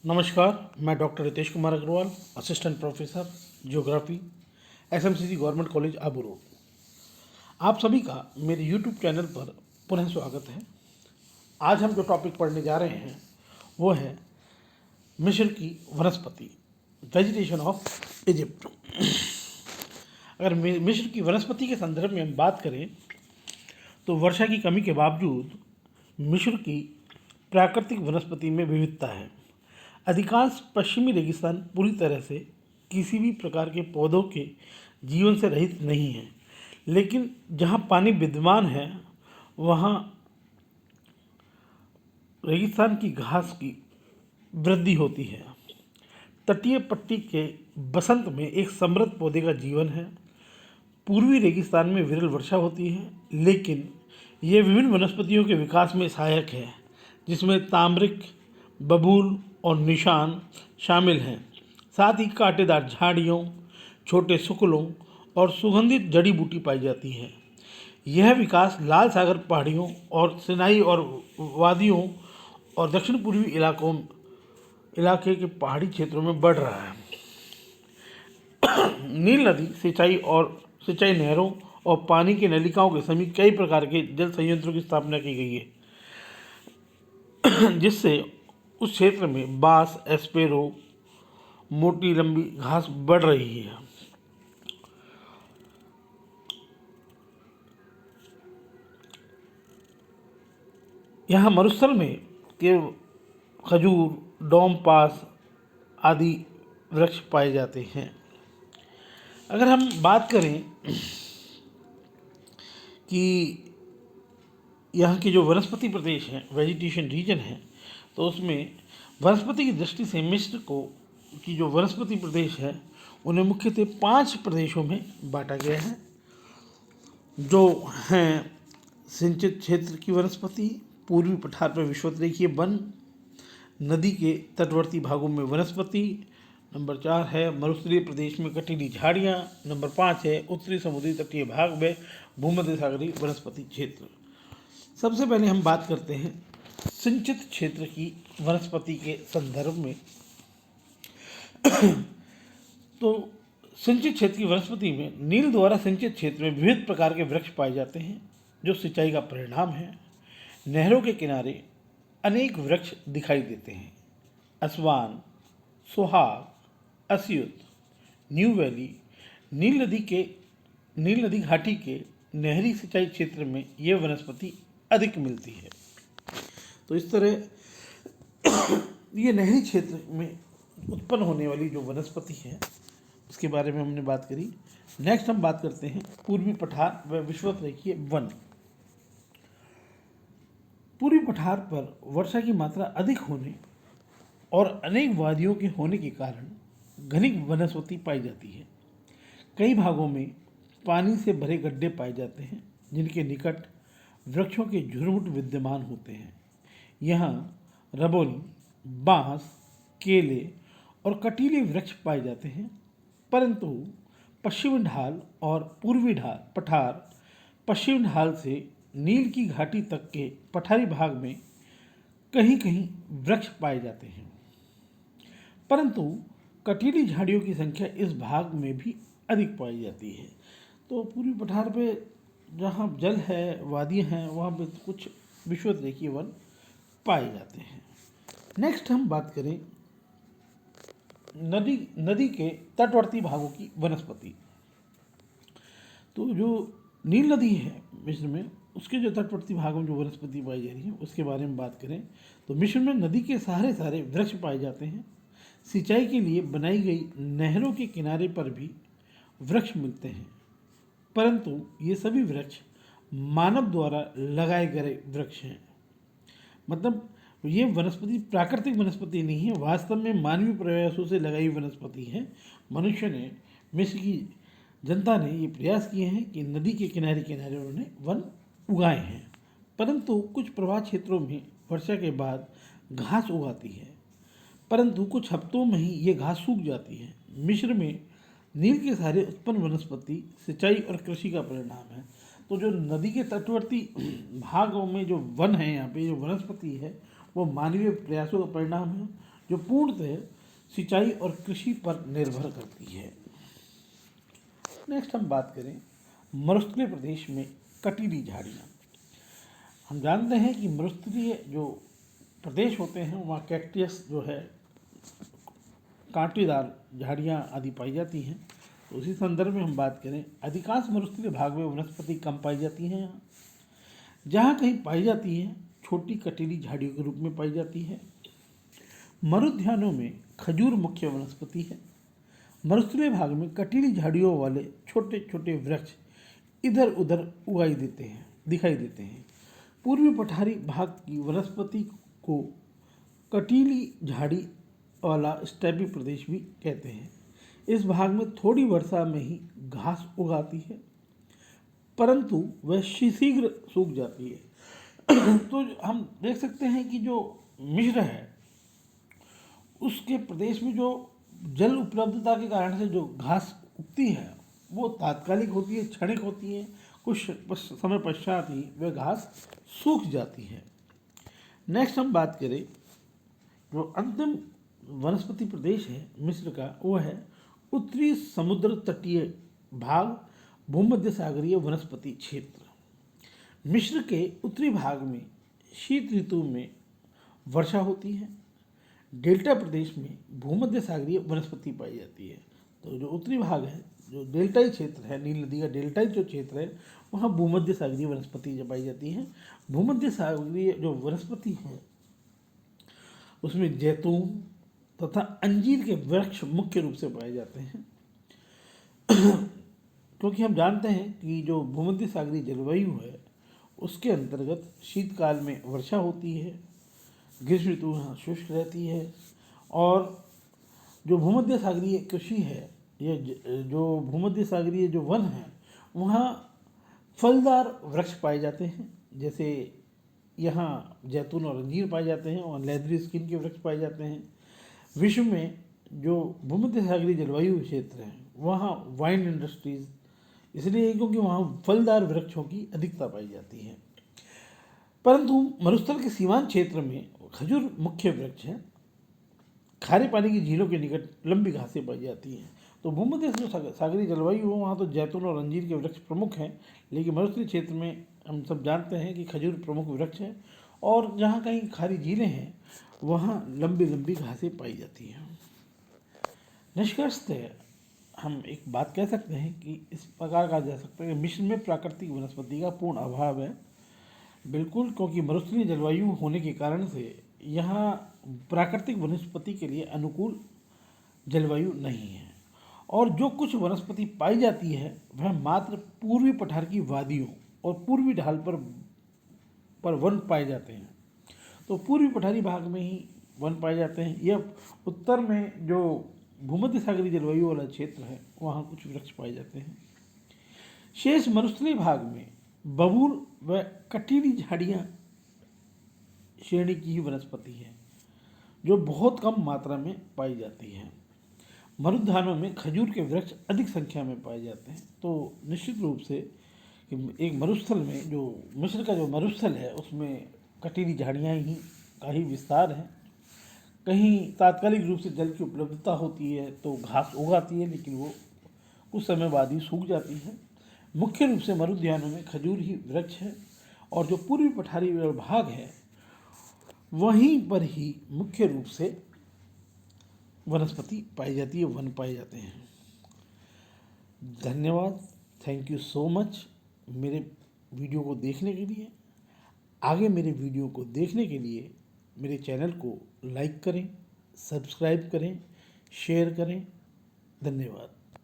नमस्कार, मैं doctor Ritesh Kumar Agarwal, assistant professor geography, SMCG government college Abu Road. आप सभी का मेरे यूट्यूब चैनल पर पुनः स्वागत है। आज हम जो टॉपिक पढ़ने जा रहे हैं वो है मिस्र की वनस्पति, वेजिटेशन ऑफ इजिप्ट। अगर मिस्र की वनस्पति के संदर्भ में हम बात करें तो वर्षा की कमी के बावजूद मिस्र की प्राकृतिक वनस्पति में विविधता है। अधिकांश पश्चिमी रेगिस्तान पूरी तरह से किसी भी प्रकार के पौधों के जीवन से रहित नहीं है, लेकिन जहाँ पानी विद्यमान है वहाँ रेगिस्तान की घास की वृद्धि होती है। तटीय पट्टी के बसंत में एक समृद्ध पौधे का जीवन है। पूर्वी रेगिस्तान में विरल वर्षा होती है, लेकिन ये विभिन्न वनस्पतियों के विकास में सहायक है, जिसमें ताम्रिक, बबूल और निशान शामिल हैं। साथ ही कांटेदार झाड़ियों, छोटे शुक्लों और सुगंधित जड़ी बूटी पाई जाती है। यह विकास लाल सागर पहाड़ियों और सिनाई और वादियों और दक्षिण पूर्वी इलाके के पहाड़ी क्षेत्रों में बढ़ रहा है। नील नदी सिंचाई नहरों और पानी की नलिकाओं के समीप कई प्रकार के जल संयंत्रों की स्थापना की गई है, जिससे उस क्षेत्र में बांस, एस्पेरो, मोटी लंबी घास बढ़ रही है। यहाँ मरुस्थल में के खजूर, डोमपास आदि वृक्ष पाए जाते हैं। अगर हम बात करें कि यहाँ के जो वनस्पति प्रदेश हैं, वेजिटेशन रीजन है, तो उसमें वनस्पति की दृष्टि से मिस्र की जो वनस्पति प्रदेश है उन्हें मुख्यतः 5 प्रदेशों में बांटा गया है, जो हैं सिंचित क्षेत्र की वनस्पति, पूर्वी पठार पर विषुवतरेखीय वन, नदी के तटवर्ती भागों में वनस्पति, नंबर 4 है मरुस्थलीय प्रदेश में कटीली झाड़ियाँ, नंबर 5 है उत्तरी समुद्री तटीय भाग में भूमध्य सागरीय वनस्पति क्षेत्र। सबसे पहले हम बात करते हैं सिंचित क्षेत्र की वनस्पति के संदर्भ में। तो सिंचित क्षेत्र की वनस्पति में नील द्वारा सिंचित क्षेत्र में विविध प्रकार के वृक्ष पाए जाते हैं, जो सिंचाई का परिणाम है। नहरों के किनारे अनेक वृक्ष दिखाई देते हैं। असवान, सोहाग, अस्यूत, न्यू वैली, नील नदी घाटी के नहरी सिंचाई क्षेत्र में यह वनस्पति अधिक मिलती है। तो इस तरह ये नहरी क्षेत्र में उत्पन्न होने वाली जो वनस्पति है उसके बारे में हमने बात करी। नेक्स्ट हम बात करते हैं पूर्वी पठार व विषुवतरेखीय वन। पूर्वी पठार पर वर्षा की मात्रा अधिक होने और अनेक वादियों के होने के कारण घनी वनस्पति पाई जाती है। कई भागों में पानी से भरे गड्ढे पाए जाते हैं, जिनके निकट वृक्षों के झुरमुट विद्यमान होते हैं। यहाँ रबोली, बांस, केले और कटीले वृक्ष पाए जाते हैं, परंतु पश्चिमी ढाल और पूर्वी पठार, पश्चिमी ढाल से नील की घाटी तक के पठारी भाग में कहीं कहीं वृक्ष पाए जाते हैं, परंतु कटीली झाड़ियों की संख्या इस भाग में भी अधिक पाई जाती है। तो पूर्वी पठार पे जहाँ जल है, वादियाँ हैं, वहाँ पे कुछ विषुवतरेखीय वन पाए जाते हैं। नेक्स्ट हम बात करें नदी के तटवर्ती भागों की वनस्पति। तो जो नील नदी है मिस्र में, उसके जो तटवर्ती भागों में जो वनस्पति पाई जा रही है उसके बारे में बात करें तो मिस्र में नदी के सारे वृक्ष पाए जाते हैं। सिंचाई के लिए बनाई गई नहरों के किनारे पर भी वृक्ष मिलते हैं, परंतु ये सभी वृक्ष मानव द्वारा लगाए गए वृक्ष हैं। मतलब ये वनस्पति प्राकृतिक वनस्पति नहीं है, वास्तव में मानवीय प्रयासों से लगाई वनस्पति है। मनुष्य ने, मिस्र की जनता ने ये प्रयास किए हैं कि नदी के किनारे किनारे उन्होंने वन उगाए हैं, परंतु कुछ प्रवाह क्षेत्रों में वर्षा के बाद घास उगाती है, परंतु कुछ हफ्तों में ही ये घास सूख जाती है। मिस्र में नील के सारे उत्पन्न वनस्पति सिंचाई और कृषि का परिणाम है। तो जो नदी के तटवर्ती भागों में जो वन है, यहाँ पे जो वनस्पति है वो मानवीय प्रयासों का परिणाम है, जो पूर्णतः सिंचाई और कृषि पर निर्भर करती है। नेक्स्ट हम बात करें मरुस्थलीय प्रदेश में कटीली झाड़ियाँ। हम जानते हैं कि मरुस्थलीय जो प्रदेश होते हैं वहाँ कैक्टस जो है कांटेदार झाड़ियाँ आदि पाई जाती हैं। तो उसी संदर्भ में हम बात करें, अधिकांश मरुस्थलीय भाग में वनस्पति कम पाई जाती हैं यहाँ। जहाँ कहीं पाई जाती है छोटी कटीली झाड़ियों के रूप में पाई जाती है। मरुद्यानों में खजूर मुख्य वनस्पति है। मरुस्थलीय भाग में कटीली झाड़ियों वाले छोटे छोटे वृक्ष इधर उधर दिखाई देते हैं। पूर्वी पठारी भाग की वनस्पति को कटीली झाड़ी वाला स्टेपी प्रदेश भी कहते हैं। इस भाग में थोड़ी वर्षा में ही घास उगाती है, परंतु वह शीघ्र सूख जाती है। तो हम देख सकते हैं कि जो मिस्र है उसके प्रदेश में जो जल उपलब्धता के कारण से जो घास उगती है वो तात्कालिक होती है, क्षणिक होती है, कुछ समय पश्चात ही वह घास सूख जाती है। नेक्स्ट हम बात करें, जो अंतिम वनस्पति प्रदेश है मिस्र का, वो है उत्तरी समुद्र तटीय भाग भूमध्य सागरीय वनस्पति क्षेत्र। मिस्र के उत्तरी भाग में शीत ऋतु में वर्षा होती है। डेल्टा प्रदेश में भूमध्य सागरीय वनस्पति पाई जाती है। तो जो उत्तरी भाग है, जो डेल्टाई क्षेत्र है, नील नदी का डेल्टाई जो क्षेत्र है, वहाँ भूमध्य सागरीय वनस्पति पाई जाती है। भूमध्य सागरीय जो वनस्पति है उसमें जैतून तथा अंजीर के वृक्ष मुख्य रूप से पाए जाते हैं। क्योंकि हम जानते हैं कि जो भूमध्य सागरीय जलवायु है उसके अंतर्गत शीतकाल में वर्षा होती है, ग्रीष्म ऋतु यहाँ शुष्क रहती है, और जो भूमध्य सागरीय कृषि है, ये जो भूमध्य सागरीय जो वन है वहाँ फलदार वृक्ष पाए जाते हैं। जैसे यहाँ जैतून और अंजीर पाए जाते हैं और लेदरी स्किन के वृक्ष पाए जाते हैं। विश्व में जो भूमध्य सागरीय जलवायु क्षेत्र है वहाँ वाइन इंडस्ट्रीज इसलिए क्योंकि वहाँ फलदार वृक्षों की अधिकता पाई जाती है। परंतु मरुस्थल के सीमांत क्षेत्र में खजूर मुख्य वृक्ष है। खारे पानी की झीलों के निकट लंबी घासें पाई जाती हैं। तो भूमध्य जो सागरीय जलवायु हो वहाँ तो जैतून और अंजीर के वृक्ष प्रमुख हैं, लेकिन मरुस्थलीय क्षेत्र में हम सब जानते हैं कि खजूर प्रमुख वृक्ष है, और जहाँ कहीं खारी झीलें हैं वहाँ लंबी लंबी घासें पाई जाती हैं। निष्कर्षतः हम एक बात कह सकते हैं कि इस प्रकार कहा जा सकता है कि मिस्र में प्राकृतिक वनस्पति का पूर्ण अभाव है। बिल्कुल, क्योंकि मरुस्थलीय जलवायु होने के कारण से यहाँ प्राकृतिक वनस्पति के लिए अनुकूल जलवायु नहीं है, और जो कुछ वनस्पति पाई जाती है वह मात्र पूर्वी पठार की वादियों और पूर्वी ढाल पर वन पाए जाते हैं। तो पूर्वी पठारी भाग में ही वन पाए जाते हैं। यह उत्तर में जो भूमध्य सागरीय जलवायु वाला क्षेत्र है वहाँ कुछ वृक्ष पाए जाते हैं। शेष मरुस्थलीय भाग में बबूल व कटीली झाड़ियाँ श्रेणी की ही वनस्पति है जो बहुत कम मात्रा में पाई जाती है। मरुद्यानों में खजूर के वृक्ष अधिक संख्या में पाए जाते हैं। तो निश्चित रूप से एक मरुस्थल में जो मिस्र का जो मरुस्थल है उसमें कटीली झाड़ियाँ ही का ही विस्तार है। कहीं तात्कालिक रूप से जल की उपलब्धता होती है तो घास उगाती है, लेकिन वो कुछ समय बाद ही सूख जाती है। मुख्य रूप से मरुद्यानों में खजूर ही वृक्ष है, और जो पूर्वी पठारी भाग है वहीं पर ही मुख्य रूप से वनस्पति पाई जाती है, वन पाए जाते हैं। धन्यवाद, थैंक यू सो मच मेरे वीडियो को देखने के लिए। आगे मेरे वीडियो को देखने के लिए मेरे चैनल को लाइक करें, सब्सक्राइब करें, शेयर करें। धन्यवाद।